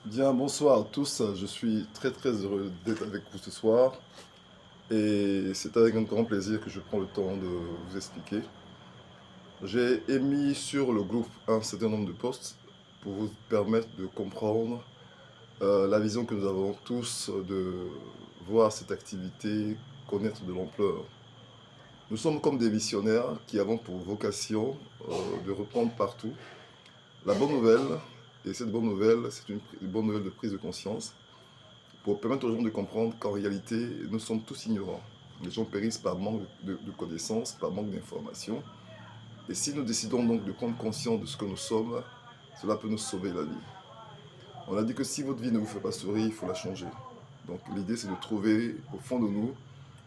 Bien, bonsoir à tous. Je suis très heureux d'être avec vous ce soir et c'est avec un grand plaisir que je prends le temps de vous expliquer. J'ai émis sur le groupe un certain nombre de posts pour vous permettre de comprendre la vision que nous avons tous de voir cette activité connaître de l'ampleur. Nous sommes comme des missionnaires qui avons pour vocation de reprendre partout la bonne nouvelle, et cette bonne nouvelle, c'est une bonne nouvelle de prise de conscience pour permettre aux gens de comprendre qu'en réalité, nous sommes tous ignorants. Les gens périssent par manque de connaissances, par manque d'informations. Et si nous décidons donc de prendre conscience de ce que nous sommes, cela peut nous sauver la vie. On a dit que si votre vie ne vous fait pas sourire, il faut la changer. Donc l'idée, c'est de trouver au fond de nous,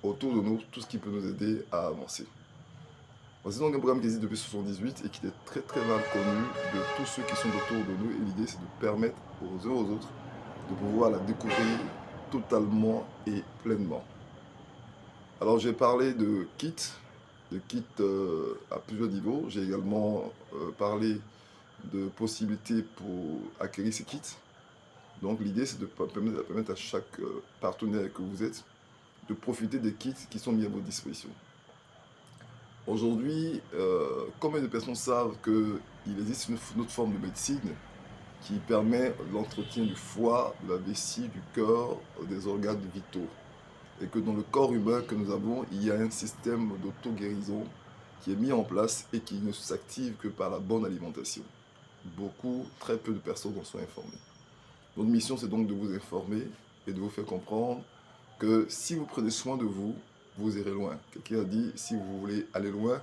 autour de nous, tout ce qui peut nous aider à avancer. Voici donc un programme qui existe depuis 1978 et qui est très mal connu de tous ceux qui sont autour de nous. Et l'idée, c'est de permettre aux uns aux autres de pouvoir la découvrir totalement et pleinement. Alors j'ai parlé de kits à plusieurs niveaux. J'ai également parlé de possibilités pour acquérir ces kits. Donc l'idée c'est de permettre à chaque partenaire que vous êtes de profiter des kits qui sont mis à votre disposition. Aujourd'hui, combien de personnes savent qu'il existe une autre forme de médecine qui permet l'entretien du foie, de la vessie, du cœur, des organes vitaux. Et que dans le corps humain que nous avons, il y a un système d'auto-guérison qui est mis en place et qui ne s'active que par la bonne alimentation. Très peu de personnes en sont informées. Notre mission, c'est donc de vous informer et de vous faire comprendre que si vous prenez soin de vous, vous irez loin. Quelqu'un a dit, si vous voulez aller loin,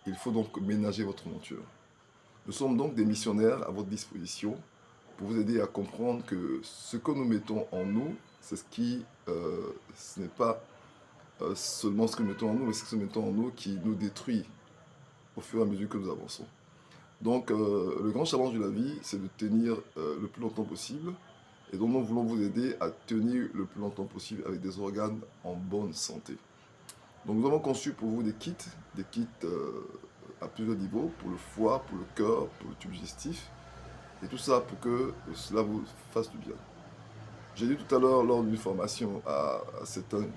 il faut donc ménager votre monture. Nous sommes donc des missionnaires à votre disposition pour vous aider à comprendre que ce que nous mettons en nous, c'est ce n'est pas seulement ce que nous mettons en nous, mais ce que nous mettons en nous qui nous détruit au fur et à mesure que nous avançons. Donc le grand challenge de la vie, c'est de tenir le plus longtemps possible, et donc nous voulons vous aider à tenir le plus longtemps possible avec des organes en bonne santé. Donc nous avons conçu pour vous des kits à plusieurs niveaux, pour le foie, pour le cœur, pour le tube digestif, et tout ça pour que cela vous fasse du bien. J'ai dit tout à l'heure lors d'une formation à certaines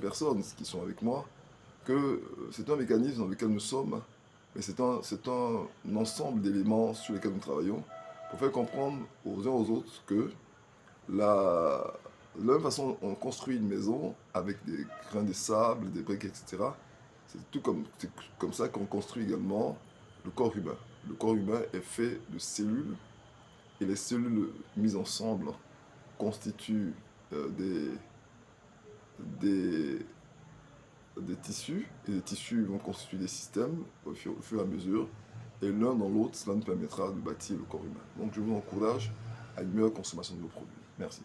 personnes qui sont avec moi que c'est un mécanisme dans lequel nous sommes, mais c'est un ensemble d'éléments sur lesquels nous travaillons pour faire comprendre aux uns aux autres que de la même façon on construit une maison avec des grains de sable, des briques, etc. C'est comme ça qu'on construit également le corps humain. Le corps humain est fait de cellules et les cellules mises ensemble constituent des, des tissus, et les tissus vont constituer des systèmes au fur et à mesure, et l'un dans l'autre, cela nous permettra de bâtir le corps humain. Donc je vous encourage à une meilleure consommation de nos produits. Merci.